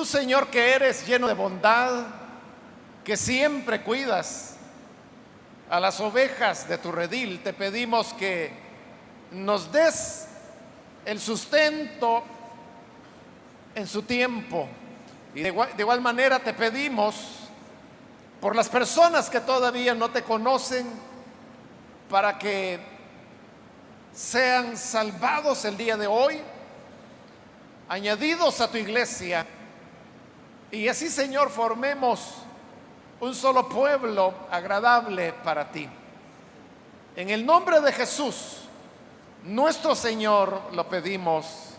Tú, Señor, que eres lleno de bondad, que siempre cuidas a las ovejas de tu redil, te pedimos que nos des el sustento en su tiempo. Y de igual manera te pedimos por las personas que todavía no te conocen, para que sean salvados el día de hoy, añadidos a tu iglesia, y así, Señor, formemos un solo pueblo agradable para ti. En el nombre de Jesús, nuestro Señor, lo pedimos.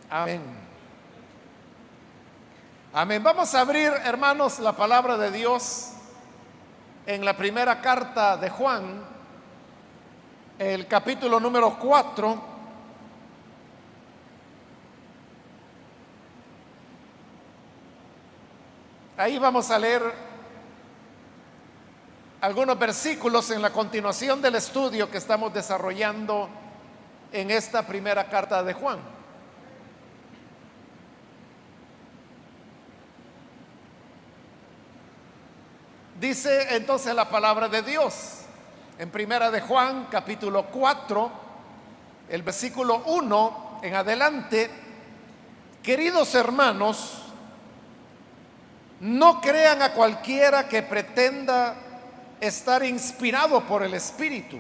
Amén. Amén. Vamos a abrir, hermanos, la palabra de Dios en la primera carta de Juan, el capítulo número 4. Ahí vamos a leer algunos versículos en la continuación del estudio que estamos desarrollando en esta primera carta de Juan. Dice entonces la palabra de Dios en primera de Juan, capítulo 4, el versículo 1 en adelante: queridos hermanos, no crean a cualquiera que pretenda estar inspirado por el Espíritu,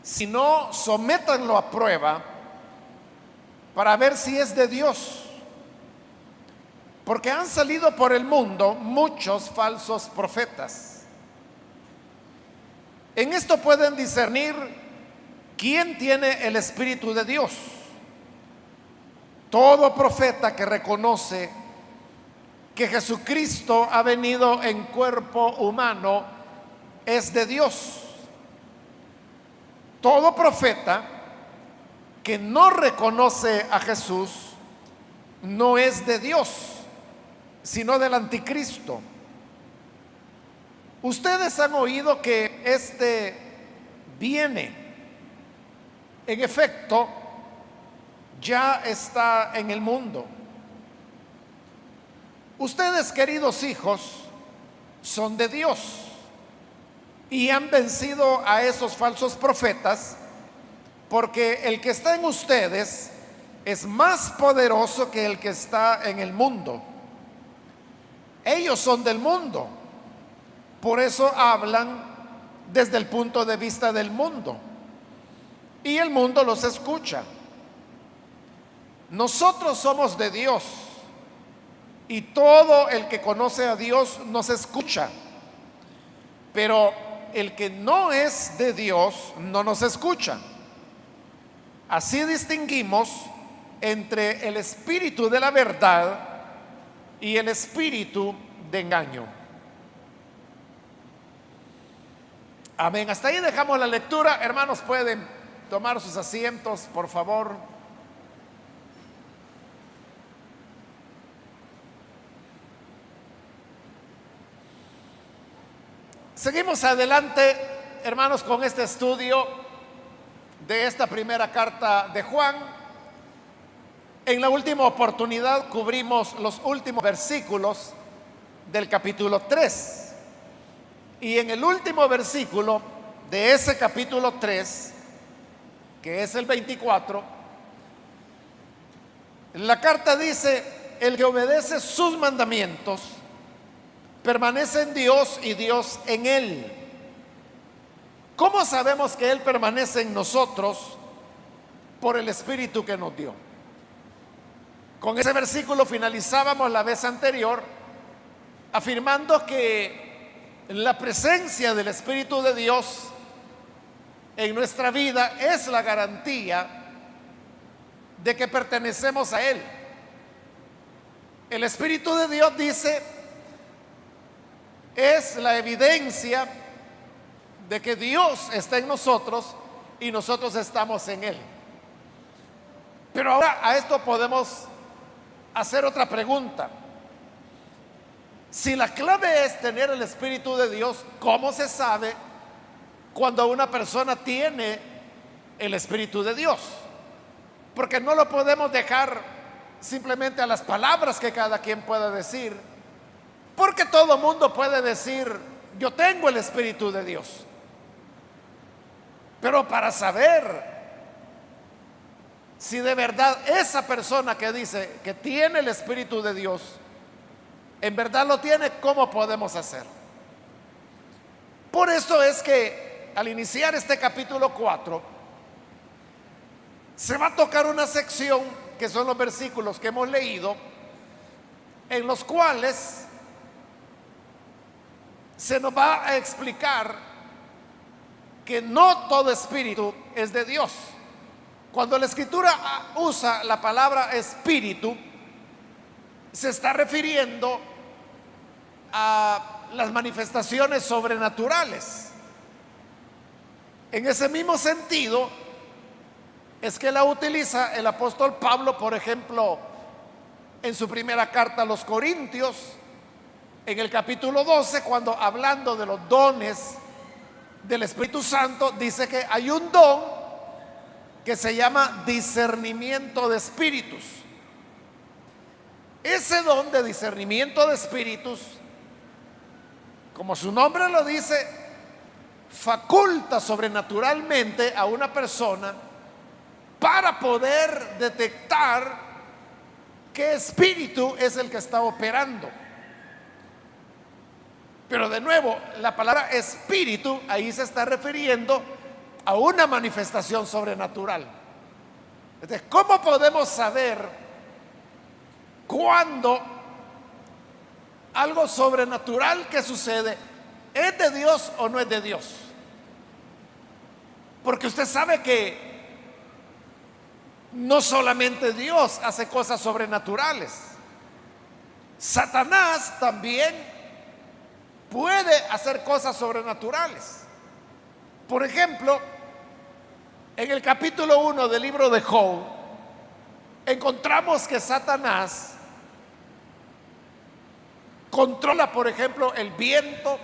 sino sométanlo a prueba para ver si es de Dios, porque han salido por el mundo muchos falsos profetas. En esto pueden discernir quién tiene el Espíritu de Dios. Todo profeta que reconoce que Jesucristo ha venido en cuerpo humano es de Dios. Todo profeta que no reconoce a Jesús no es de Dios, sino del anticristo. Ustedes han oído que éste viene. En efecto, ya está en el mundo. Ustedes, queridos hijos, son de Dios y han vencido a esos falsos profetas, porque el que está en ustedes es más poderoso que el que está en el mundo. Ellos son del mundo, por eso hablan desde el punto de vista del mundo y el mundo los escucha. Nosotros somos de Dios y todo el que conoce a Dios nos escucha, pero el que no es de Dios no nos escucha. Así distinguimos entre el espíritu de la verdad y el espíritu de engaño. Amén. Hasta ahí dejamos la lectura. Hermanos, pueden tomar sus asientos, por favor. Seguimos adelante, hermanos, con este estudio de esta primera carta de Juan. En la última oportunidad cubrimos los últimos versículos del capítulo 3. Y en el último versículo de ese capítulo 3, que es el 24, la carta dice: el que obedece sus mandamientos permanece en Dios y Dios en él. ¿Cómo sabemos que Él permanece en nosotros? Por el Espíritu que nos dio. Con ese versículo finalizábamos la vez anterior afirmando que la presencia del Espíritu de Dios en nuestra vida es la garantía de que pertenecemos a Él. El Espíritu de Dios, dice, es la evidencia de que Dios está en nosotros y nosotros estamos en Él. Pero ahora a esto podemos hacer otra pregunta. Si la clave es tener el Espíritu de Dios, ¿cómo se sabe cuando una persona tiene el Espíritu de Dios? Porque no lo podemos dejar simplemente a las palabras que cada quien pueda decir, porque todo mundo puede decir: yo tengo el Espíritu de Dios. Pero para saber si de verdad esa persona que dice que tiene el Espíritu de Dios, en verdad lo tiene, ¿cómo podemos hacer? Por eso es que al iniciar este capítulo 4, se va a tocar una sección que son los versículos que hemos leído, en los cuales se nos va a explicar que no todo espíritu es de Dios. Cuando la Escritura usa la palabra espíritu, se está refiriendo a las manifestaciones sobrenaturales. En ese mismo sentido es que la utiliza el apóstol Pablo, por ejemplo, en su primera carta a los Corintios, en el capítulo 12, cuando hablando de los dones del Espíritu Santo, dice que hay un don que se llama discernimiento de espíritus. Ese don de discernimiento de espíritus, como su nombre lo dice, faculta sobrenaturalmente a una persona para poder detectar qué espíritu es el que está operando. Pero de nuevo, la palabra espíritu ahí se está refiriendo a una manifestación sobrenatural. Entonces, ¿cómo podemos saber cuándo algo sobrenatural que sucede es de Dios o no es de Dios? Porque usted sabe que no solamente Dios hace cosas sobrenaturales, Satanás también puede hacer cosas sobrenaturales. Por ejemplo, en el capítulo 1 del libro de Job, encontramos que Satanás controla, por ejemplo, el viento.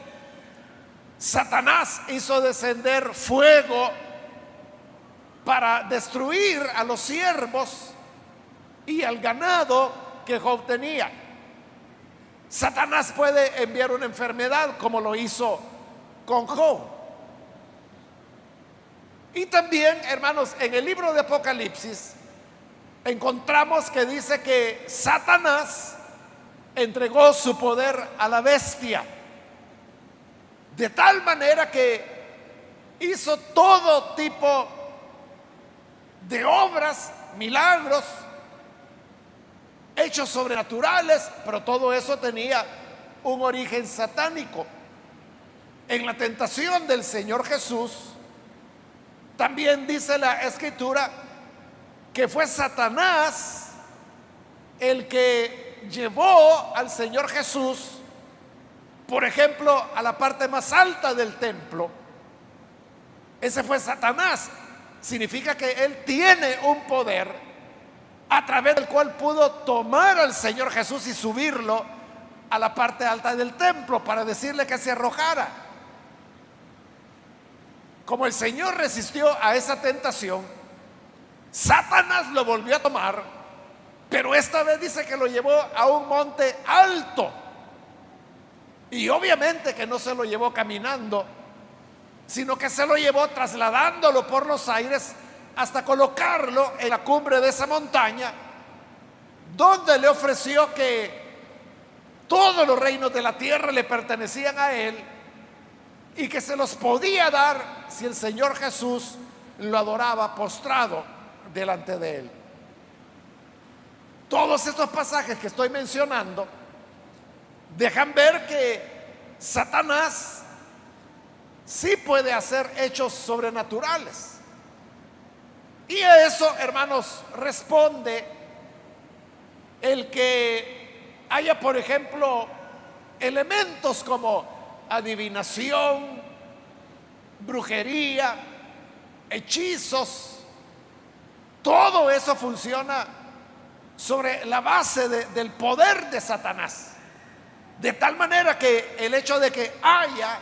Satanás hizo descender fuego para destruir a los siervos y al ganado que Job tenía. Satanás puede enviar una enfermedad, como lo hizo con Job. Y también, hermanos, en el libro de Apocalipsis encontramos que dice que Satanás entregó su poder a la bestia, de tal manera que hizo todo tipo de obras, milagros, hechos sobrenaturales, pero todo eso tenía un origen satánico. En la tentación del Señor Jesús, también dice la Escritura que fue Satanás el que llevó al Señor Jesús, por ejemplo, a la parte más alta del templo. Ese fue Satanás. Significa que él tiene un poder a través del cual pudo tomar al Señor Jesús y subirlo a la parte alta del templo para decirle que se arrojara. Como el Señor resistió a esa tentación, Satanás lo volvió a tomar, pero esta vez dice que lo llevó a un monte alto. Y obviamente que no se lo llevó caminando, sino que se lo llevó trasladándolo por los aires hasta colocarlo en la cumbre de esa montaña, donde le ofreció que todos los reinos de la tierra le pertenecían a él y que se los podía dar si el Señor Jesús lo adoraba postrado delante de él. Todos estos pasajes que estoy mencionando dejan ver que Satanás sí puede hacer hechos sobrenaturales. Y a eso, hermanos, responde el que haya, por ejemplo, elementos como adivinación, brujería, hechizos. Todo eso funciona sobre la base del poder de Satanás. De tal manera que el hecho de que haya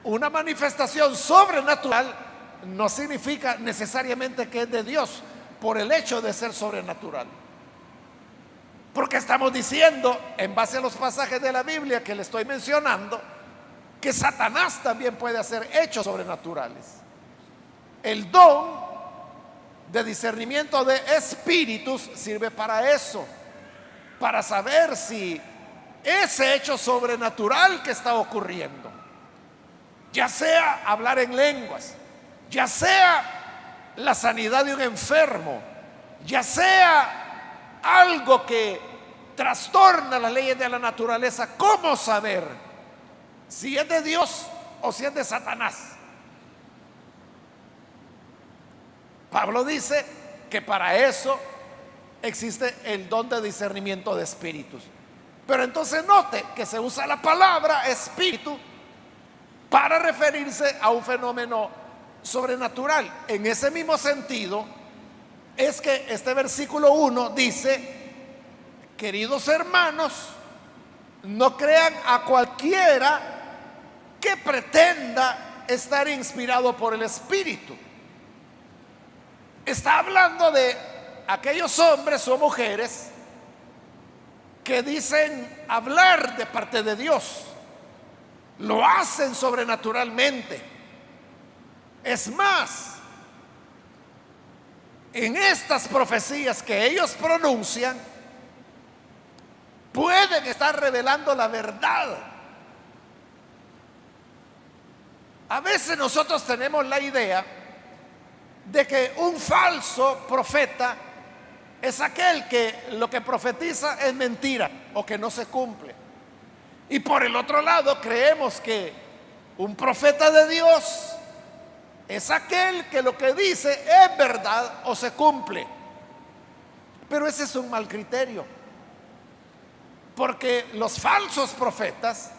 una manifestación sobrenatural no significa necesariamente que es de Dios por el hecho de ser sobrenatural. Porque estamos diciendo, en base a los pasajes de la Biblia que le estoy mencionando, que Satanás también puede hacer hechos sobrenaturales. El don de discernimiento de espíritus sirve para eso, para saber si ese hecho sobrenatural que está ocurriendo, ya sea hablar en lenguas, ya sea la sanidad de un enfermo, ya sea algo que trastorna las leyes de la naturaleza, ¿cómo saber si es de Dios o si es de Satanás? Pablo dice que para eso existe el don de discernimiento de espíritus. Pero entonces note que se usa la palabra espíritu para referirse a un fenómeno sobrenatural. En ese mismo sentido es que este versículo 1 dice: queridos hermanos, no crean a cualquiera que pretenda estar inspirado por el Espíritu. Está hablando de aquellos hombres o mujeres que dicen hablar de parte de Dios, lo hacen sobrenaturalmente. Es más, en estas profecías que ellos pronuncian, pueden estar revelando la verdad. A veces nosotros tenemos la idea de que un falso profeta es aquel que lo que profetiza es mentira o que no se cumple. Y por el otro lado creemos que un profeta de Dios es aquel que lo que dice es verdad o se cumple. Pero ese es un mal criterio, porque los falsos profetas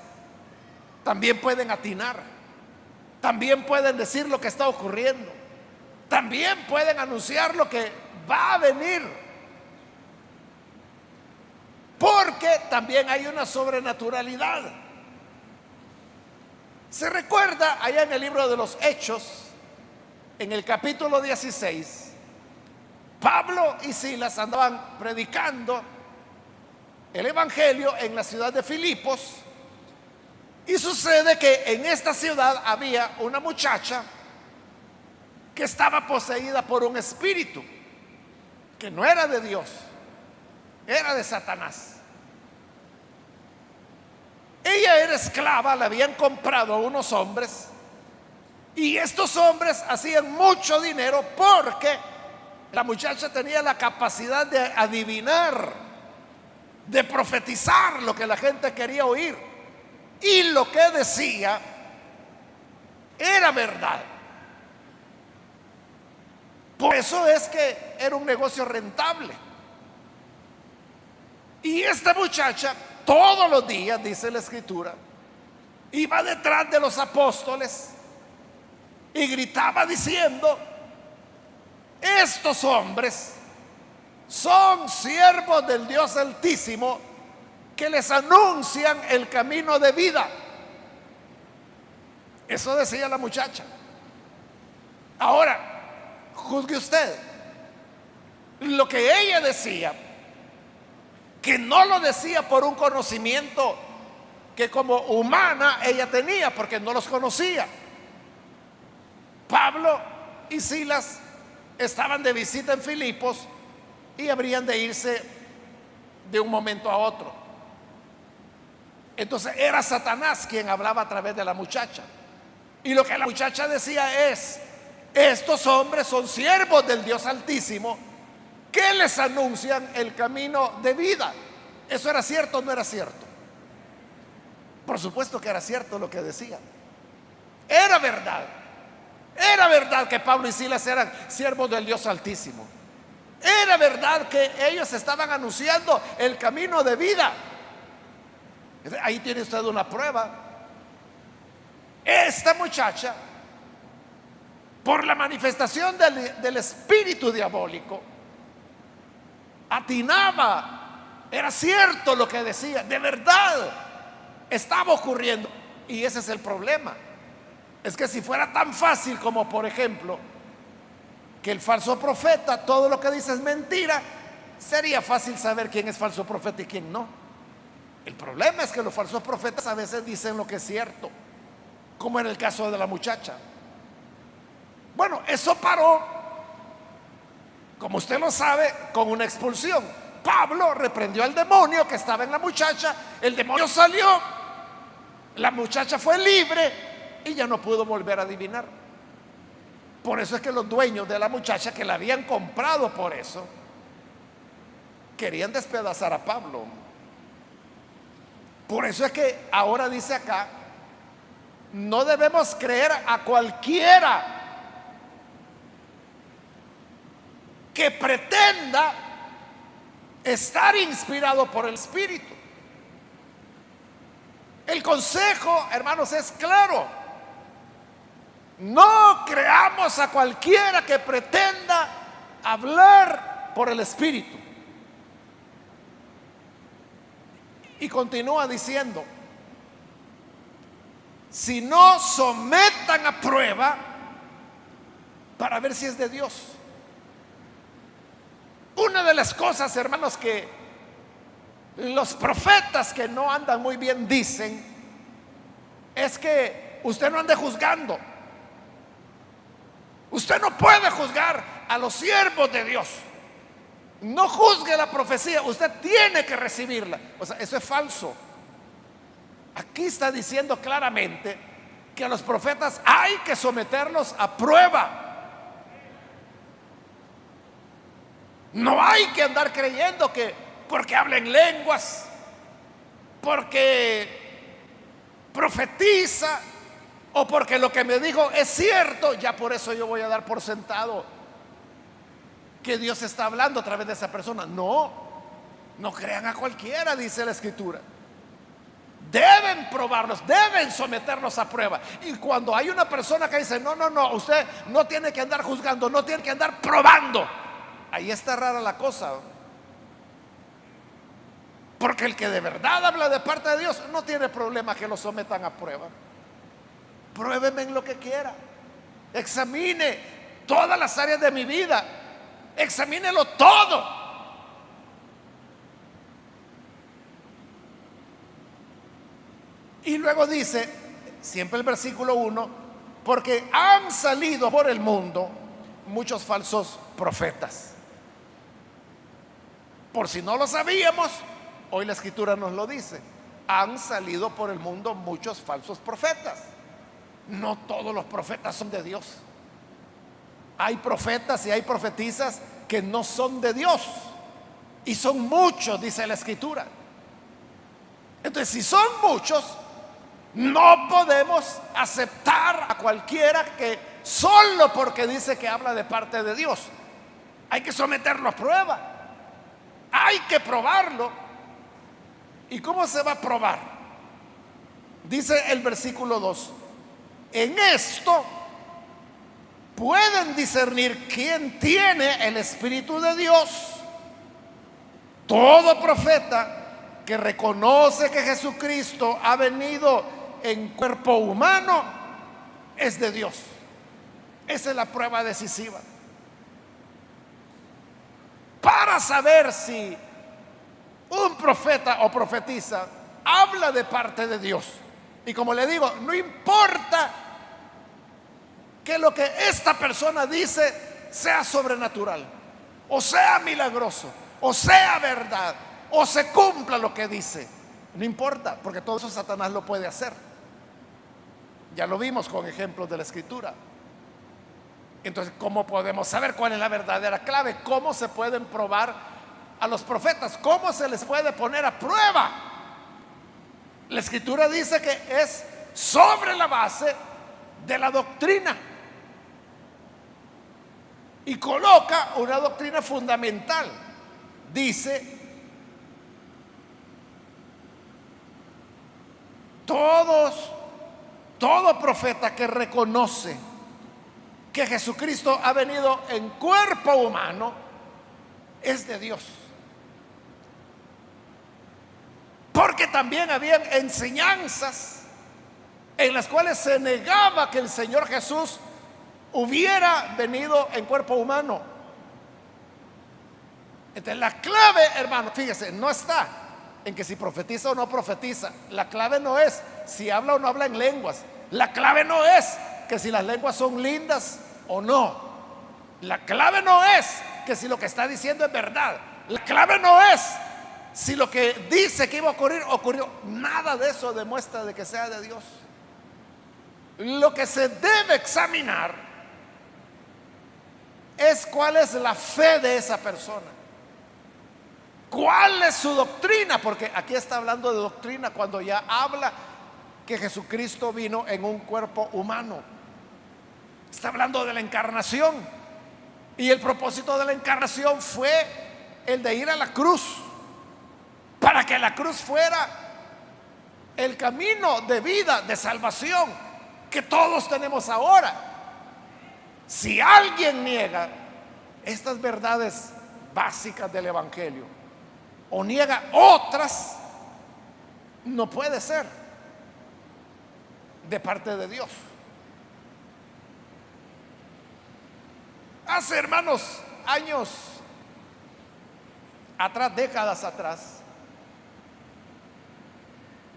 también pueden atinar, también pueden decir lo que está ocurriendo, también pueden anunciar lo que va a venir, porque también hay una sobrenaturalidad. Se recuerda allá en el libro de los Hechos, en el capítulo 16, Pablo y Silas andaban predicando el evangelio en la ciudad de Filipos, y sucede que en esta ciudad había una muchacha que estaba poseída por un espíritu que no era de Dios, era de Satanás. Ella era esclava, la habían comprado unos hombres, y estos hombres hacían mucho dinero porque la muchacha tenía la capacidad de adivinar, de profetizar lo que la gente quería oír, y lo que decía era verdad. Por eso es que era un negocio rentable. Y esta muchacha todos los días, dice la escritura, iba detrás de los apóstoles y gritaba diciendo: estos hombres son siervos del Dios Altísimo que les anuncian el camino de vida. Eso decía la muchacha. Ahora, juzgue usted. Lo que ella decía, que no lo decía por un conocimiento que como humana ella tenía, porque no los conocía. Pablo y Silas estaban de visita en Filipos y habrían de irse de un momento a otro. Entonces era Satanás quien hablaba a través de la muchacha, y lo que la muchacha decía es: estos hombres son siervos del Dios Altísimo que les anuncian el camino de vida. ¿Eso era cierto o no era cierto? Por supuesto que era cierto lo que decía. Era verdad. Era verdad que Pablo y Silas eran siervos del Dios Altísimo. Era verdad que ellos estaban anunciando el camino de vida. Ahí tiene usted una prueba. Esta muchacha, por la manifestación del espíritu diabólico, atinaba. Era cierto lo que decía, de verdad estaba ocurriendo. Y ese es el problema. Es que si fuera tan fácil como, por ejemplo, que el falso profeta todo lo que dice es mentira, sería fácil saber quién es falso profeta y quién no. El problema es que los falsos profetas a veces dicen lo que es cierto, como en el caso de la muchacha. Bueno, eso paró, como usted lo sabe, con una expulsión. Pablo reprendió al demonio que estaba en la muchacha, el demonio salió, la muchacha fue libre y ya no pudo volver a adivinar. Por eso es que los dueños de la muchacha, que la habían comprado por eso, querían despedazar a Pablo. Por eso es que ahora dice acá, no debemos creer a cualquiera que pretenda estar inspirado por el Espíritu. El consejo, hermanos, es claro. No creamos a cualquiera que pretenda hablar por el Espíritu. Y continúa diciendo, si no sometan a prueba para ver si es de Dios. Una de las cosas, hermanos, que los profetas que no andan muy bien dicen es que usted no ande juzgando. Usted no puede juzgar a los siervos de Dios. No juzgue la profecía, usted tiene que recibirla. O sea, eso es falso. Aquí está diciendo claramente que a los profetas hay que someterlos a prueba. No hay que andar creyendo que porque hablen lenguas, porque profetiza o porque lo que me dijo es cierto, ya por eso yo voy a dar por sentado que Dios está hablando a través de esa persona. No, no crean a cualquiera, dice la Escritura. Deben probarlos, deben someterlos a prueba. Y cuando hay una persona que dice, no, usted no tiene que andar juzgando, no tiene que andar probando, ahí está rara la cosa. Porque el que de verdad habla de parte de Dios no tiene problema que lo sometan a prueba. Pruébeme en lo que quiera. Examine todas las áreas de mi vida. Examínelo todo. Y luego dice, siempre el versículo 1, porque han salido por el mundo muchos falsos profetas. Por si no lo sabíamos, hoy la Escritura nos lo dice. Han salido por el mundo muchos falsos profetas. No todos los profetas son de Dios. Hay profetas y hay profetisas que no son de Dios. Y son muchos, dice la Escritura. Entonces, si son muchos, no podemos aceptar a cualquiera que solo porque dice que habla de parte de Dios. Hay que someterlo a prueba. Hay que probarlo. ¿Y cómo se va a probar? Dice el versículo 2. En esto pueden discernir quién tiene el Espíritu de Dios. Todo profeta que reconoce que Jesucristo ha venido en cuerpo humano es de Dios. Esa es la prueba decisiva para saber si un profeta o profetisa habla de parte de Dios. Y como le digo, no importa que lo que esta persona dice sea sobrenatural, o sea milagroso, o sea verdad, o se cumpla lo que dice. No importa, porque todo eso Satanás lo puede hacer. Ya lo vimos con ejemplos de la Escritura. Entonces, ¿cómo podemos saber cuál es la verdadera clave? ¿Cómo se pueden probar a los profetas? ¿Cómo se les puede poner a prueba? La Escritura dice que es sobre la base de la doctrina. Y coloca una doctrina fundamental. Dice, todo profeta que reconoce que Jesucristo ha venido en cuerpo humano es de Dios. Porque también habían enseñanzas en las cuales se negaba que el Señor Jesús hubiera venido en cuerpo humano. Entonces la clave, hermano, fíjese, no está en que si profetiza o no profetiza. La clave no es si habla o no habla en lenguas. La clave no es que si las lenguas son lindas o no. La clave no es que si lo que está diciendo es verdad. La clave no es si lo que dice que iba a ocurrir ocurrió. Nada de eso demuestra de que sea de Dios. Lo que se debe examinar es cuál es la fe de esa persona. ¿Cuál es su doctrina? Porque aquí está hablando de doctrina cuando ya habla que Jesucristo vino en un cuerpo humano. Está hablando de la encarnación. Y el propósito de la encarnación fue el de ir a la cruz, para que la cruz fuera el camino de vida, de salvación que todos tenemos ahora. Si alguien niega estas verdades básicas del Evangelio o niega otras, no puede ser de parte de Dios. Hace, hermanos, años atrás, décadas atrás,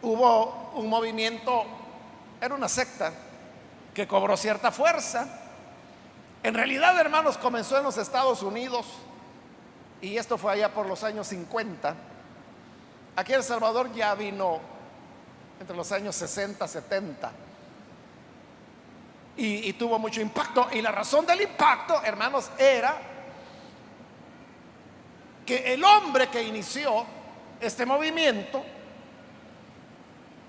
hubo un movimiento, era una secta que cobró cierta fuerza. En realidad, hermanos, comenzó en los Estados Unidos y esto fue allá por los años 50. Aquí en El Salvador ya vino entre los años 60, 70 y tuvo mucho impacto. Y la razón del impacto, hermanos, era que el hombre que inició este movimiento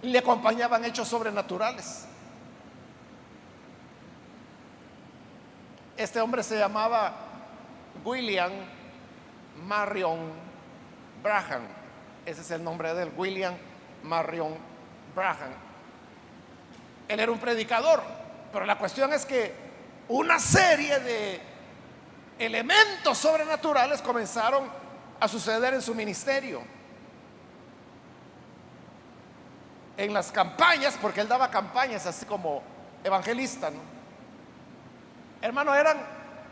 le acompañaban hechos sobrenaturales. Este hombre se llamaba William Marion Branham. Ese es el nombre de él, William Marion Branham. Él era un predicador, pero la cuestión es que una serie de elementos sobrenaturales comenzaron a suceder en su ministerio. En las campañas, porque él daba campañas así como evangelista, ¿no? Hermano, eran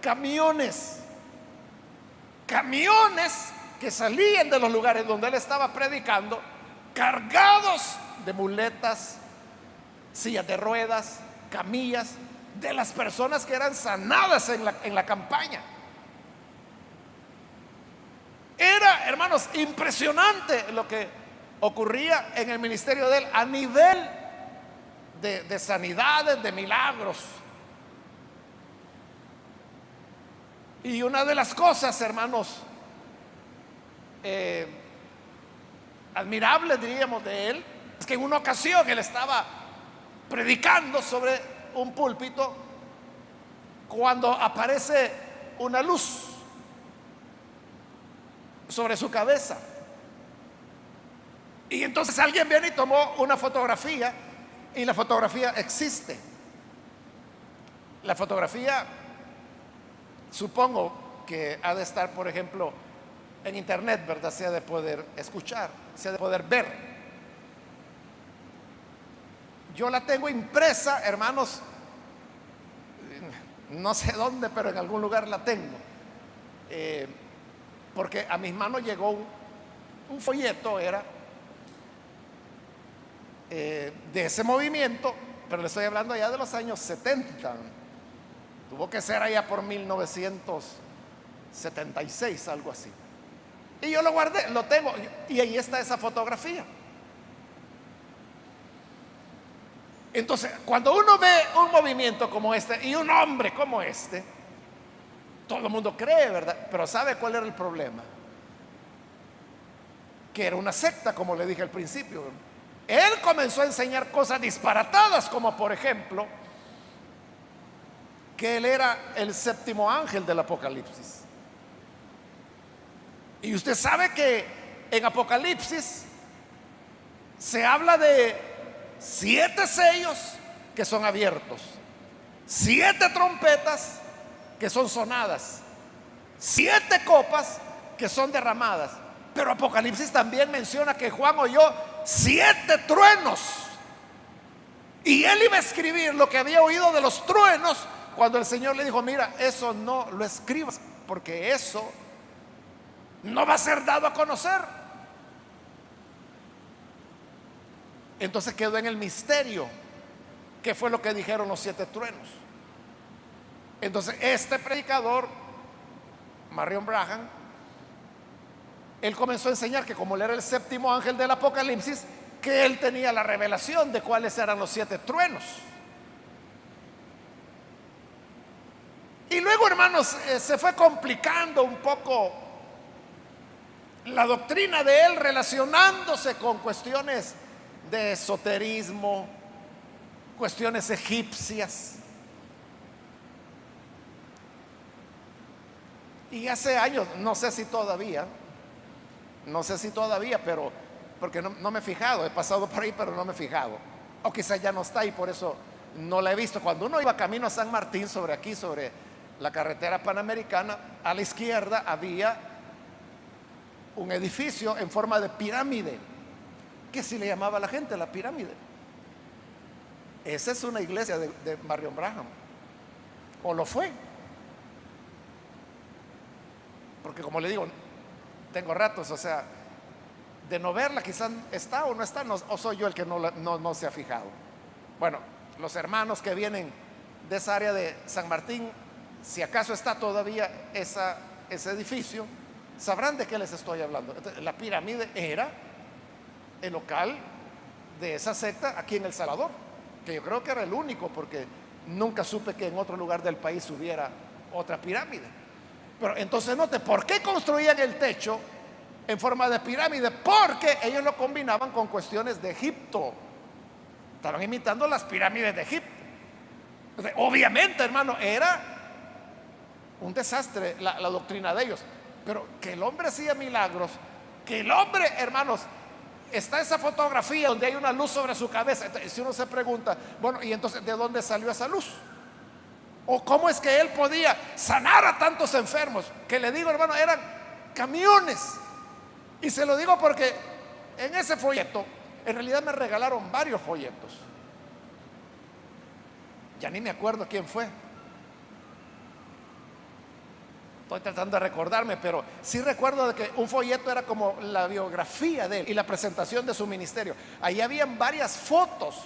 camiones que salían de los lugares donde él estaba predicando, cargados de muletas, sillas de ruedas, camillas, de las personas que eran sanadas en la campaña. Era, hermanos, impresionante lo que ocurría en el ministerio de él a nivel de sanidades, de milagros. Y una de las cosas, hermanos, admirables, diríamos, de él, es que en una ocasión él estaba predicando sobre un púlpito cuando aparece una luz sobre su cabeza. Y entonces alguien viene y tomó una fotografía, y la fotografía existe. La fotografía, supongo que ha de estar, por ejemplo, en internet, ¿verdad? Se ha de poder escuchar, se ha de poder ver. Yo la tengo impresa, hermanos, no sé dónde, pero en algún lugar la tengo. Porque a mis manos llegó un folleto, era de ese movimiento, pero le estoy hablando ya de los años 70. Tuvo que ser allá por 1976, algo así. Y yo lo guardé, lo tengo, y ahí está esa fotografía. Entonces, cuando uno ve un movimiento como este y un hombre como este, todo el mundo cree, ¿verdad? Pero ¿sabe cuál era el problema? Que era una secta, como le dije al principio. Él comenzó a enseñar cosas disparatadas, como por ejemplo que él era el séptimo ángel del Apocalipsis. Y usted sabe que en Apocalipsis se habla de 7 sellos que son abiertos, 7 trompetas que son sonadas, 7 copas que son derramadas. Pero Apocalipsis también menciona que Juan oyó 7 truenos. Y él iba a escribir lo que había oído de los truenos, cuando el Señor le dijo: mira, eso no lo escribas, porque eso no va a ser dado a conocer. Entonces quedó en el misterio qué fue lo que dijeron los 7 truenos. Entonces este predicador, Marion Branham, él comenzó a enseñar que como él era el 7º ángel del Apocalipsis, que él tenía la revelación de cuáles eran los 7 truenos. Y luego, hermanos, se fue complicando un poco la doctrina de él, relacionándose con cuestiones de esoterismo, cuestiones egipcias. Y hace años, no sé si todavía, pero porque no me he fijado, he pasado por ahí, pero no me he fijado. O quizás ya no está y por eso no la he visto. Cuando uno iba camino a San Martín, sobre la carretera panamericana, a la izquierda había un edificio en forma de pirámide, que si le llamaba a la gente la pirámide. Esa es una iglesia de Marion Branham, o lo fue, porque como le digo, tengo ratos, o sea, de no verla, quizás está o no está, o soy yo el que no se ha fijado. Bueno, los hermanos que vienen de esa área de San Martín, si acaso está todavía ese edificio, sabrán de qué les estoy hablando. Entonces, la pirámide era el local de esa secta aquí en El Salvador, que yo creo que era el único, porque nunca supe que en otro lugar del país hubiera otra pirámide. Pero entonces note, ¿por qué construían el techo en forma de pirámide? Porque ellos lo combinaban con cuestiones de Egipto. Estaban imitando las pirámides de Egipto. Entonces, obviamente, hermano, era un desastre la doctrina de ellos. Pero que el hombre hacía milagros, que el hombre, hermanos, está esa fotografía donde hay una luz sobre su cabeza. Entonces, si uno se pregunta, bueno, ¿y entonces de dónde salió esa luz? ¿O cómo es que él podía sanar a tantos enfermos? Que le digo, hermano, eran camiones. Y se lo digo porque en ese folleto, en realidad me regalaron varios folletos. Ya ni me acuerdo quién fue. Estoy tratando de recordarme, pero sí recuerdo de que un folleto era como la biografía de él y la presentación de su ministerio. Ahí habían varias fotos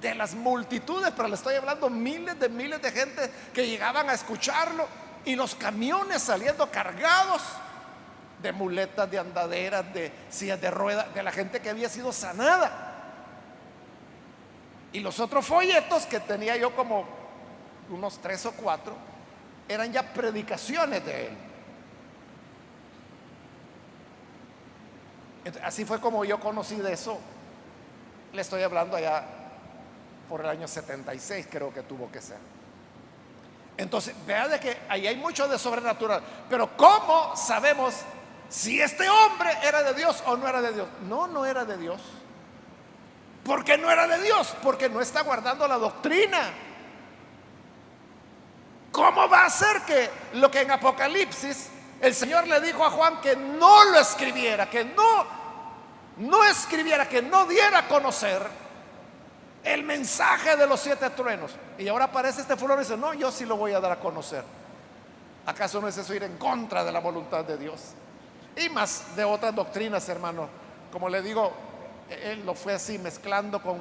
de las multitudes, pero le estoy hablando miles de gente que llegaban a escucharlo, y los camiones saliendo cargados de muletas, de andaderas, de sillas de ruedas, de la gente que había sido sanada. Y los otros folletos que tenía yo, como unos 3 o 4, eran ya predicaciones de él. Entonces, así fue como yo conocí de eso. Le estoy hablando allá por el año 76, creo que tuvo que ser. Entonces, vea de que ahí hay mucho de sobrenatural. Pero ¿cómo sabemos si este hombre era de Dios o no era de Dios? No era de Dios. ¿Por qué no era de Dios? Porque no está guardando la doctrina. ¿Cómo va a ser que lo que en Apocalipsis el Señor le dijo a Juan que no lo escribiera, que no escribiera, que no diera a conocer el mensaje de los 7 truenos? Y ahora aparece este fulano y dice, no, yo sí lo voy a dar a conocer. ¿Acaso no es eso ir en contra de la voluntad de Dios? Y más de otras doctrinas, hermano. Como le digo, él lo fue así mezclando con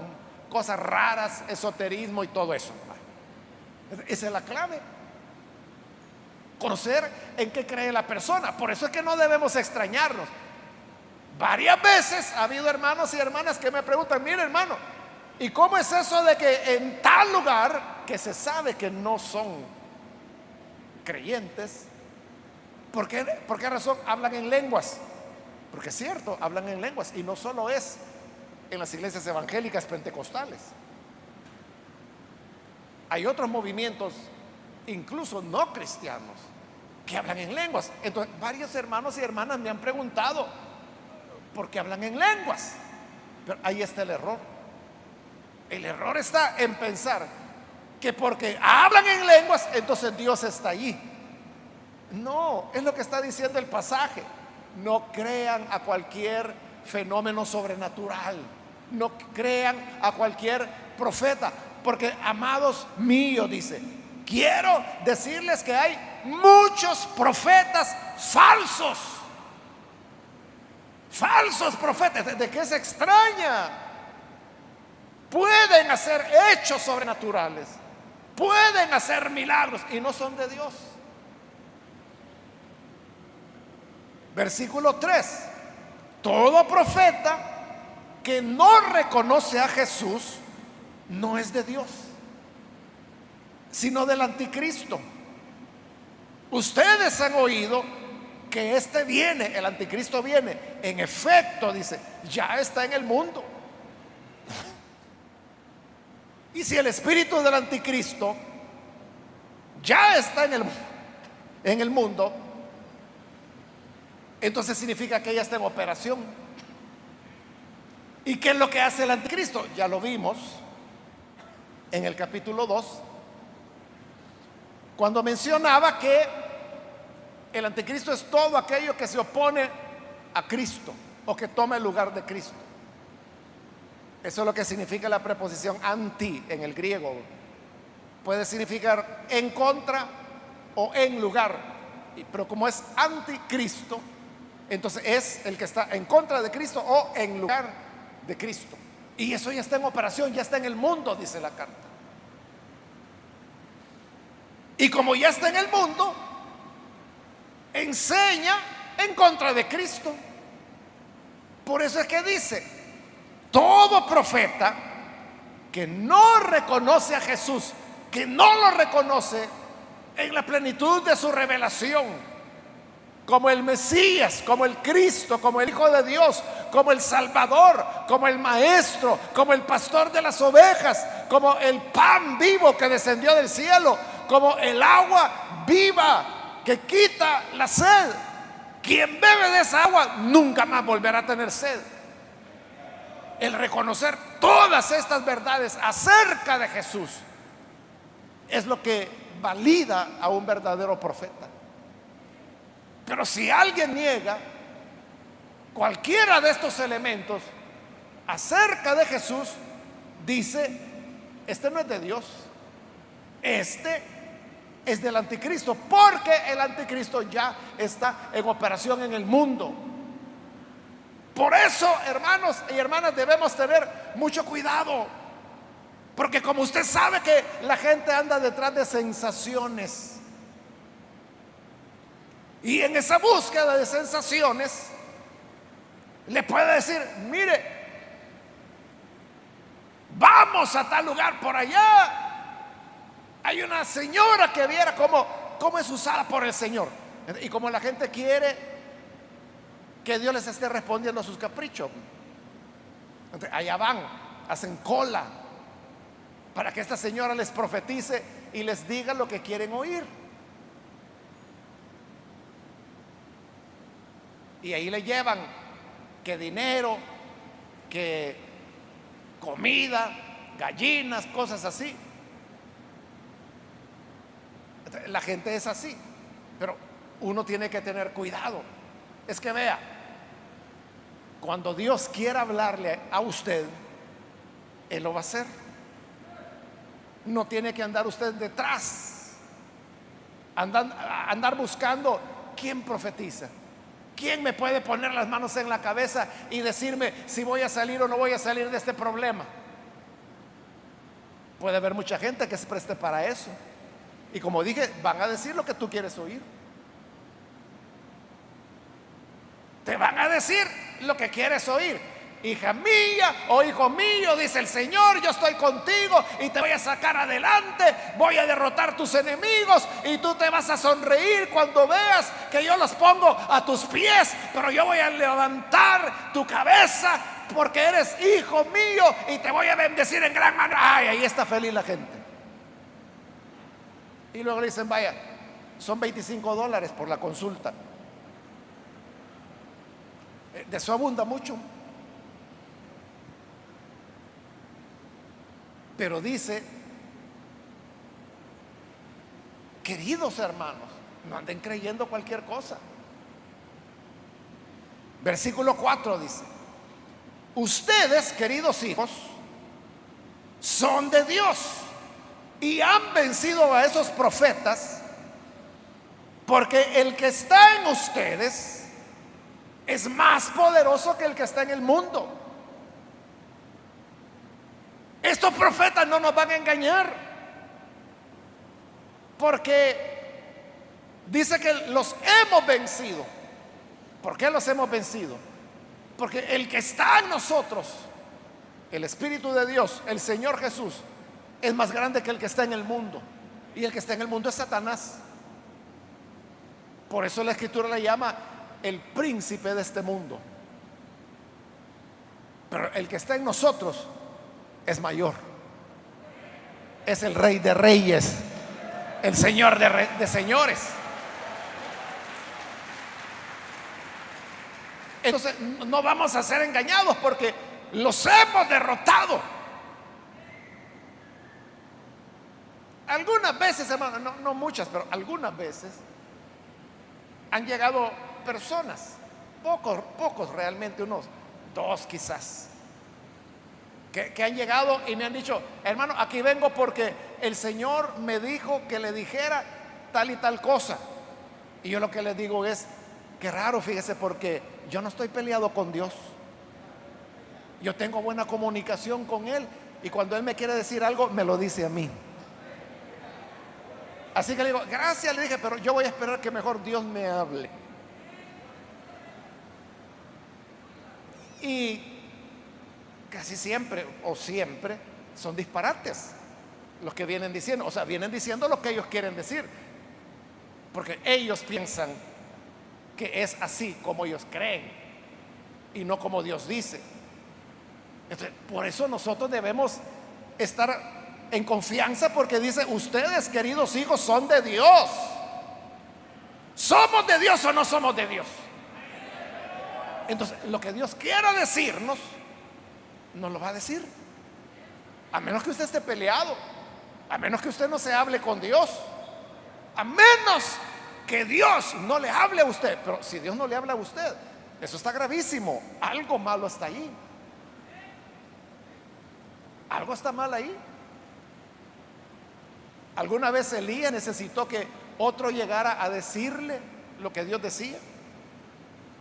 cosas raras, esoterismo y todo eso. Esa es la clave. Conocer en qué cree la persona. Por eso es que no debemos extrañarnos. Varias veces ha habido hermanos y hermanas que me preguntan, mire, hermano, ¿y cómo es eso de que en tal lugar, que se sabe que no son creyentes, por qué razón hablan en lenguas? Porque es cierto, hablan en lenguas, y no solo es en las iglesias evangélicas pentecostales. Hay otros movimientos, incluso no cristianos, que hablan en lenguas. Entonces, varios hermanos y hermanas me han preguntado, ¿por qué hablan en lenguas? Pero ahí está el error. El error está en pensar que porque hablan en lenguas, entonces Dios está allí. No, es lo que está diciendo el pasaje. No crean a cualquier fenómeno sobrenatural. No crean a cualquier profeta. Porque, amados míos, dice, quiero decirles que hay muchos profetas falsos. falsos profetas. ¿De qué se extraña? Pueden hacer hechos sobrenaturales, pueden hacer milagros y no son de Dios. Versículo 3: todo profeta que no reconoce a Jesús no es de Dios, sino del anticristo. Ustedes han oído que este viene, el anticristo viene. En efecto, dice, ya está en el mundo. Y si el espíritu del anticristo ya está en el mundo, entonces significa que ya está en operación. ¿Y qué es lo que hace el anticristo? Ya lo vimos en el capítulo 2, cuando mencionaba que el anticristo es todo aquello que se opone a Cristo o que toma el lugar de Cristo. Eso es lo que significa la preposición anti en el griego. Puede significar en contra o en lugar, pero como es anticristo, entonces es el que está en contra de Cristo o en lugar de Cristo. Y eso ya está en operación, ya está en el mundo, dice la carta. Y como ya está en el mundo, enseña en contra de Cristo. Por eso es que dice: todo profeta que no reconoce a Jesús, que no lo reconoce en la plenitud de su revelación, como el Mesías, como el Cristo, como el Hijo de Dios, como el Salvador, como el Maestro, como el pastor de las ovejas, como el pan vivo que descendió del cielo, como el agua viva que quita la sed. Quien bebe de esa agua nunca más volverá a tener sed. El reconocer todas estas verdades acerca de Jesús es lo que valida a un verdadero profeta. Pero si alguien niega cualquiera de estos elementos acerca de Jesús, dice: este no es de Dios, este es del anticristo, porque el anticristo ya está en operación en el mundo. Por eso, hermanos y hermanas, debemos tener mucho cuidado, porque como usted sabe que la gente anda detrás de sensaciones, y en esa búsqueda de sensaciones le puede decir: mire, vamos a tal lugar por allá, hay una señora que viera cómo es usada por el Señor. Y como la gente quiere que Dios les esté respondiendo a sus caprichos, entonces allá van, hacen cola para que esta señora les profetice y les diga lo que quieren oír. Y ahí le llevan que dinero, que comida, gallinas, cosas así. La gente es así, pero uno tiene que tener cuidado. Es que vea, cuando Dios quiera hablarle a usted, Él lo va a hacer. No tiene que andar usted detrás, andar buscando quién profetiza, quién me puede poner las manos en la cabeza y decirme si voy a salir o no voy a salir de este problema. Puede haber mucha gente que se preste para eso, y como dije, van a decir lo que tú quieres oír. Te van a decir lo que quieres oír. Hija mía o hijo mío, dice el Señor, yo estoy contigo y te voy a sacar adelante, voy a derrotar tus enemigos y tú te vas a sonreír cuando veas que yo los pongo a tus pies, pero yo voy a levantar tu cabeza porque eres hijo mío y te voy a bendecir en gran manera. Ay, ahí está feliz la gente. Y luego le dicen: vaya, son $25 por la consulta. De eso abunda mucho. Pero dice: queridos hermanos, no anden creyendo cualquier cosa. Versículo 4 dice: ustedes, queridos hijos, son de Dios y han vencido a esos profetas, porque el que está en ustedes es más poderoso que el que está en el mundo. Estos profetas no nos van a engañar, porque dice que los hemos vencido. ¿Por qué los hemos vencido? Porque el que está en nosotros, el Espíritu de Dios, el Señor Jesús, es más grande que el que está en el mundo. Y el que está en el mundo es Satanás. Por eso la Escritura le llama el príncipe de este mundo. Pero el que está en nosotros es mayor. Es el Rey de Reyes, el Señor de señores. Entonces no vamos a ser engañados, porque los hemos derrotado. Algunas veces, hermano, no muchas, pero algunas veces han llegado personas, pocos realmente, unos dos quizás, que han llegado y me han dicho: hermano, aquí vengo porque el Señor me dijo que le dijera tal y tal cosa. Y yo lo que les digo es: qué raro, fíjese, porque yo no estoy peleado con Dios. Yo tengo buena comunicación con Él, y cuando Él me quiere decir algo, me lo dice a mí. Así que le digo: gracias, le dije, pero yo voy a esperar que mejor Dios me hable. Y casi siempre o siempre son disparates los que vienen diciendo. O sea, vienen diciendo lo que ellos quieren decir, porque ellos piensan que es así como ellos creen y no como Dios dice. Entonces, por eso nosotros debemos estar en confianza, porque dice: ustedes, queridos hijos, son de Dios. ¿Somos de Dios o no somos de Dios? Entonces, lo que Dios quiera decirnos, nos lo va a decir. A menos que usted esté peleado, a menos que usted no se hable con Dios, a menos que Dios no le hable a usted. Pero si Dios no le habla a usted, eso está gravísimo. Algo malo está ahí. Algo está mal ahí. ¿Alguna vez Elías necesitó que otro llegara a decirle lo que Dios decía?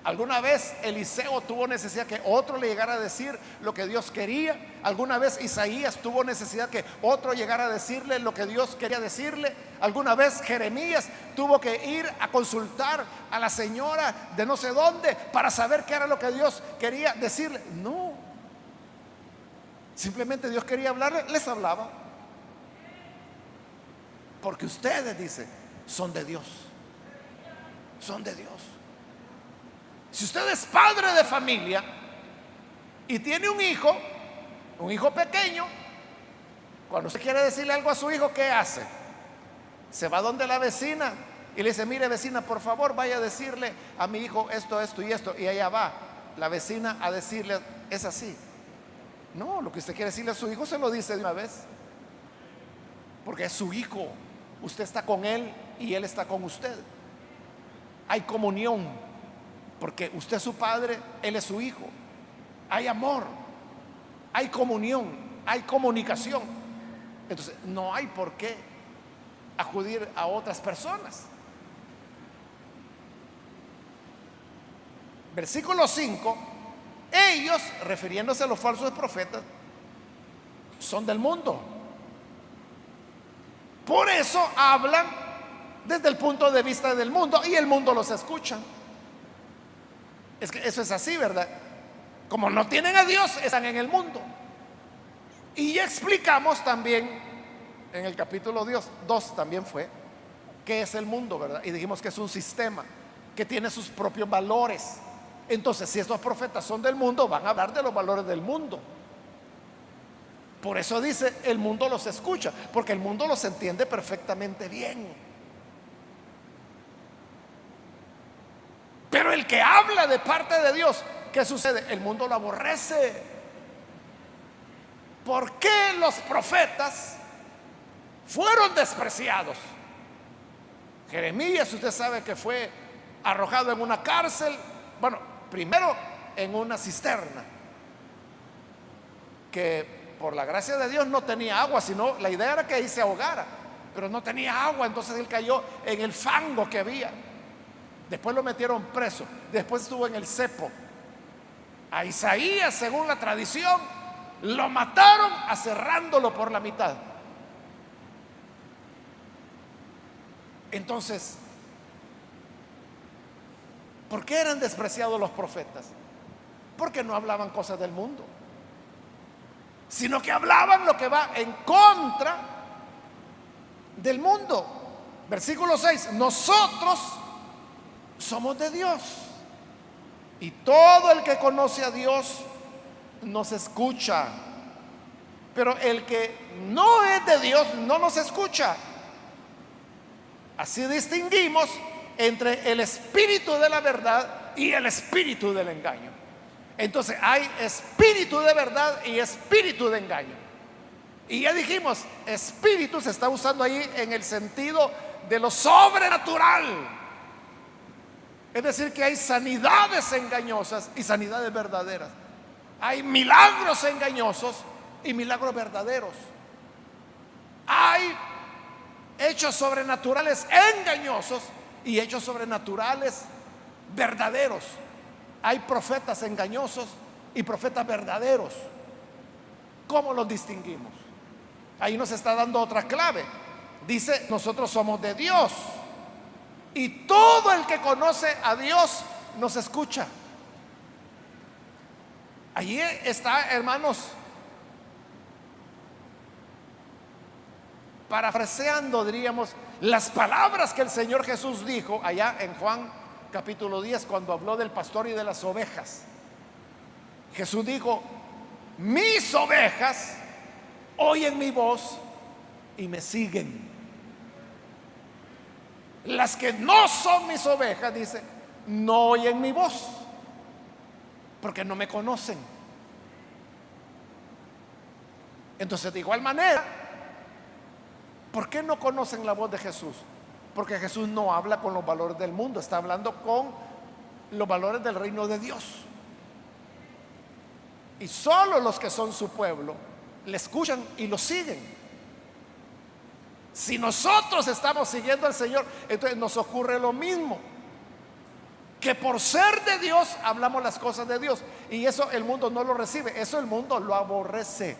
¿Alguna vez Eliseo tuvo necesidad que otro le llegara a decir lo que Dios quería? ¿Alguna vez Isaías tuvo necesidad que otro llegara a decirle lo que Dios quería decirle? ¿Alguna vez Jeremías tuvo que ir a consultar a la señora de no sé dónde para saber qué era lo que Dios quería decirle? No. Simplemente Dios quería hablarle, les hablaba. Porque ustedes, dice, son de Dios. Son de Dios. Si usted es padre de familia y tiene un hijo pequeño, cuando usted quiere decirle algo a su hijo, ¿qué hace? Se va donde la vecina y le dice: mire, vecina, por favor, vaya a decirle a mi hijo esto, esto y esto. Y allá va la vecina a decirle: es así. No, lo que usted quiere decirle a su hijo se lo dice de una vez, porque es su hijo. Usted está con él y él está con usted. Hay comunión, porque usted es su padre, él es su hijo. Hay amor, hay comunión, hay comunicación. Entonces no hay por qué acudir a otras personas. Versículo 5: ellos, refiriéndose a los falsos profetas, son del mundo. Por eso hablan desde el punto de vista del mundo, y el mundo los escucha. Es que eso es así, ¿verdad? Como no tienen a Dios, están en el mundo. Y ya explicamos también en el capítulo 2 también fue qué es el mundo, ¿verdad? Y dijimos que es un sistema que tiene sus propios valores. Entonces, si estos profetas son del mundo, van a hablar de los valores del mundo. Por eso dice: el mundo los escucha, porque el mundo los entiende perfectamente bien. Pero el que habla de parte de Dios, ¿qué sucede? El mundo lo aborrece. ¿Por qué los profetas fueron despreciados? Jeremías, usted sabe que fue arrojado en una cárcel. Bueno, primero en una cisterna, que por la gracia de Dios no tenía agua, sino la idea era que ahí se ahogara, pero no tenía agua. Entonces él cayó en el fango que había. Después lo metieron preso. Después estuvo en el cepo. A Isaías, según la tradición, lo mataron aserrándolo por la mitad. Entonces, ¿por qué eran despreciados los profetas? Porque no hablaban cosas del mundo, sino que hablaban lo que va en contra del mundo. Versículo 6: nosotros somos de Dios, y todo el que conoce a Dios nos escucha, pero el que no es de Dios no nos escucha. Así distinguimos entre el espíritu de la verdad y el espíritu del engaño. Entonces hay espíritu de verdad y espíritu de engaño. Y ya dijimos, espíritu se está usando ahí en el sentido de lo sobrenatural. Es decir, que hay sanidades engañosas y sanidades verdaderas. Hay milagros engañosos y milagros verdaderos. Hay hechos sobrenaturales engañosos y hechos sobrenaturales verdaderos. Hay profetas engañosos y profetas verdaderos. ¿Cómo los distinguimos? Ahí nos está dando otra clave. Dice, nosotros somos de Dios, y todo el que conoce a Dios nos escucha. Allí está, hermanos, parafraseando, diríamos, las palabras que el Señor Jesús dijo allá en Juan capítulo 10, cuando habló del pastor y de las ovejas. Jesús dijo, mis ovejas oyen mi voz y me siguen. Las que no son mis ovejas, dice, no oyen mi voz, porque no me conocen. Entonces, de igual manera, ¿por qué no conocen la voz de Jesús? Porque Jesús no habla con los valores del mundo, está hablando con los valores del reino de Dios. Y solo los que son su pueblo le escuchan y lo siguen. Si nosotros estamos siguiendo al Señor, entonces nos ocurre lo mismo, que por ser de Dios hablamos las cosas de Dios, y eso el mundo no lo recibe, eso el mundo lo aborrece.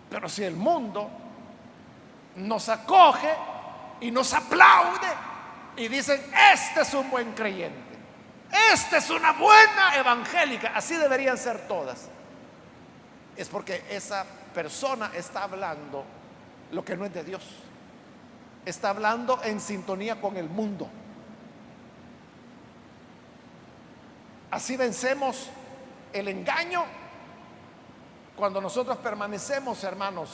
Pero si el mundo nos acoge y nos aplaude y dicen, este es un buen creyente, esta es una buena evangélica, así deberían ser todas, es porque esa persona está hablando lo que no es de Dios, está hablando en sintonía con el mundo. Así vencemos el engaño cuando nosotros permanecemos, hermanos,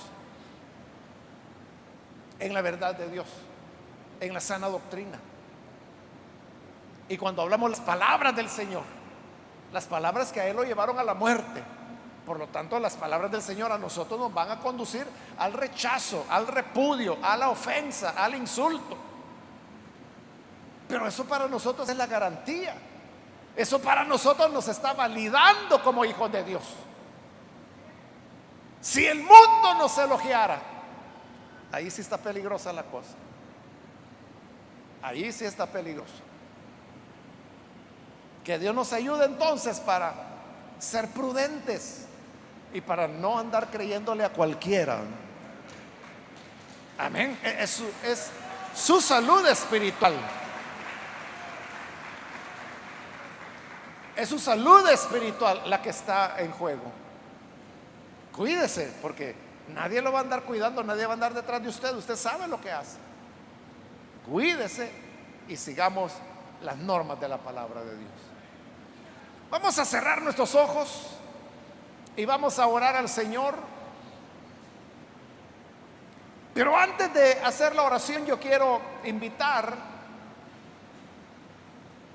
en la verdad de Dios, en la sana doctrina. Y cuando hablamos las palabras del Señor, las palabras que a Él lo llevaron a la muerte, por lo tanto las palabras del Señor a nosotros nos van a conducir al rechazo, al repudio, a la ofensa, al insulto. Pero eso para nosotros es la garantía. Eso para nosotros nos está validando como hijos de Dios. Si el mundo nos elogiara, ahí sí está peligrosa la cosa. Ahí sí está peligroso. Que Dios nos ayude entonces para ser prudentes y para no andar creyéndole a cualquiera. Amén. Es su salud espiritual. Es su salud espiritual la que está en juego. Cuídese, porque nadie lo va a andar cuidando, nadie va a andar detrás de usted. Usted sabe lo que hace. Cuídese y sigamos las normas de la palabra de Dios. Vamos a cerrar nuestros ojos y vamos a orar al Señor. Pero antes de hacer la oración, yo quiero invitar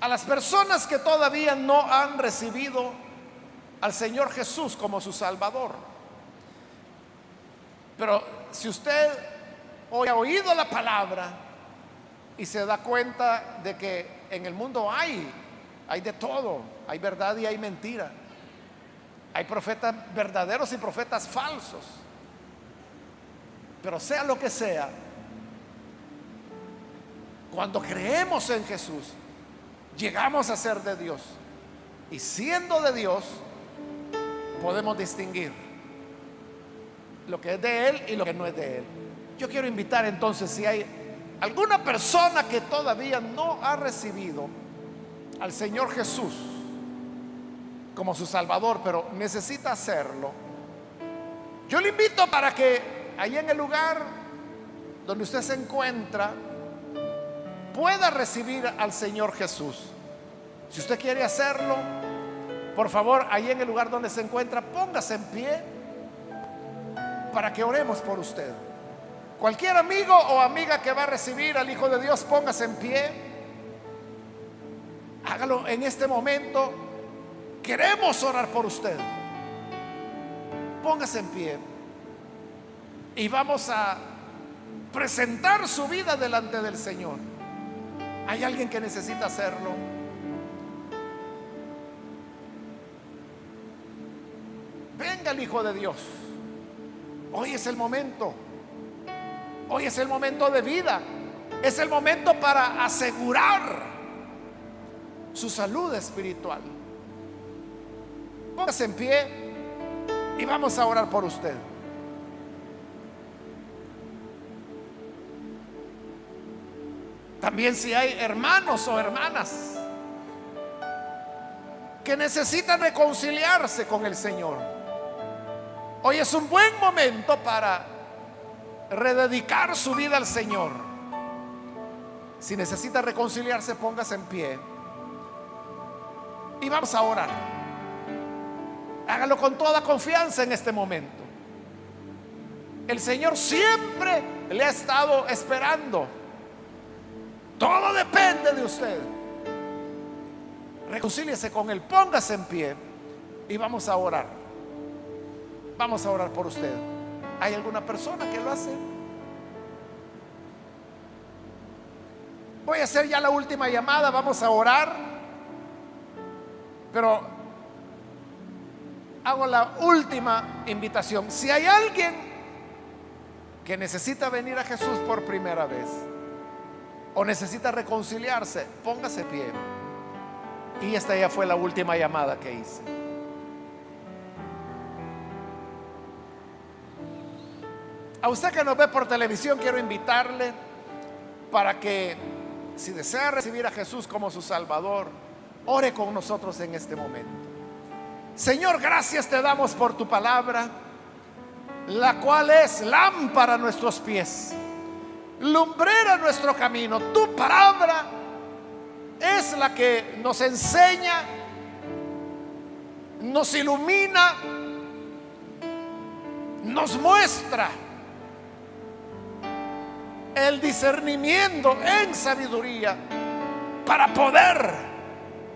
a las personas que todavía no han recibido al Señor Jesús como su Salvador. Pero si usted hoy ha oído la palabra y se da cuenta de que en el mundo hay de todo, hay verdad y hay mentira, hay profetas verdaderos y profetas falsos, pero sea lo que sea, Cuando creemos en Jesús, llegamos a ser de Dios. Y siendo de Dios, podemos distinguir lo que es de Él y lo que no es de Él. Yo quiero invitar entonces, si hay alguna persona que todavía no ha recibido al Señor Jesús como su Salvador, pero necesita hacerlo, yo le invito para que ahí en el lugar donde usted se encuentra pueda recibir al Señor Jesús. Si usted quiere hacerlo, por favor, ahí en el lugar donde se encuentra, póngase en pie para que oremos por usted. Cualquier amigo o amiga que va a recibir al Hijo de Dios, póngase en pie. Hágalo en este momento. Queremos orar por usted. Póngase en pie y vamos a presentar su vida delante del Señor. ¿Hay alguien que necesita hacerlo? Venga el Hijo de Dios. Hoy es el momento. Hoy es el momento de vida. Es el momento para asegurar su salud espiritual. Póngase en pie y vamos a orar por usted. También si hay hermanos o hermanas que necesitan reconciliarse con el Señor, hoy es un buen momento para rededicar su vida al Señor. Si necesita reconciliarse, póngase en pie y vamos a orar. Hágalo con toda confianza en este momento. El Señor siempre le ha estado esperando. Todo depende de usted. Reconcíliese con Él, póngase en pie y vamos a orar. Vamos a orar por usted. ¿Hay alguna persona que lo hace? Voy a hacer ya la última llamada, vamos a orar. Pero hago la última invitación. Si hay alguien que necesita venir a Jesús por primera vez o necesita reconciliarse, póngase de pie. Y esta ya fue la última llamada que hice. A usted que nos ve por televisión, quiero invitarle para que, si desea recibir a Jesús como su Salvador, ore con nosotros en este momento. Señor, gracias te damos por tu palabra, la cual es lámpara a nuestros pies, lumbrera a nuestro camino. Tu palabra es la que nos enseña, nos ilumina, nos muestra el discernimiento en sabiduría para poder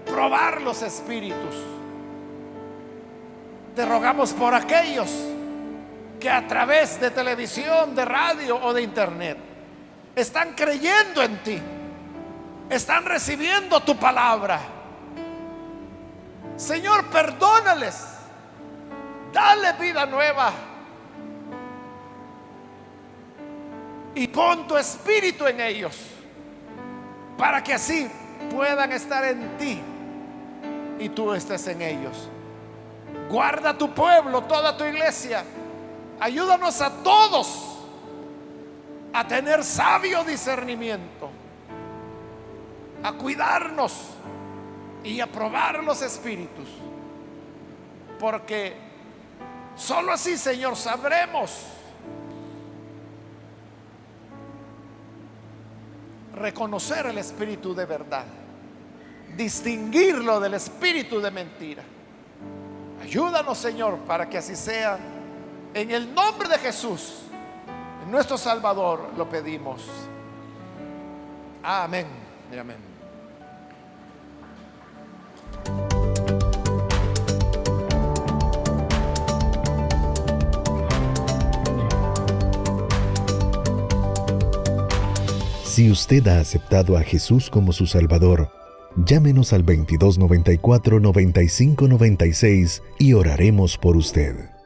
probar los espíritus. Te rogamos por aquellos que a través de televisión, de radio o de internet están creyendo en ti, están recibiendo tu palabra. Señor, perdónales, dale vida nueva y pon tu espíritu en ellos para que así puedan estar en ti y tú estés en ellos. Guarda tu pueblo, toda tu iglesia. Ayúdanos a todos a tener sabio discernimiento, a cuidarnos y a probar los espíritus, porque solo así, Señor, sabremos reconocer el espíritu de verdad, distinguirlo del espíritu de mentira. Ayúdanos, Señor, para que así sea. En el nombre de Jesús, nuestro Salvador, lo pedimos. Amén y amén. Si usted ha aceptado a Jesús como su Salvador, llámenos al 2294-9596 y oraremos por usted.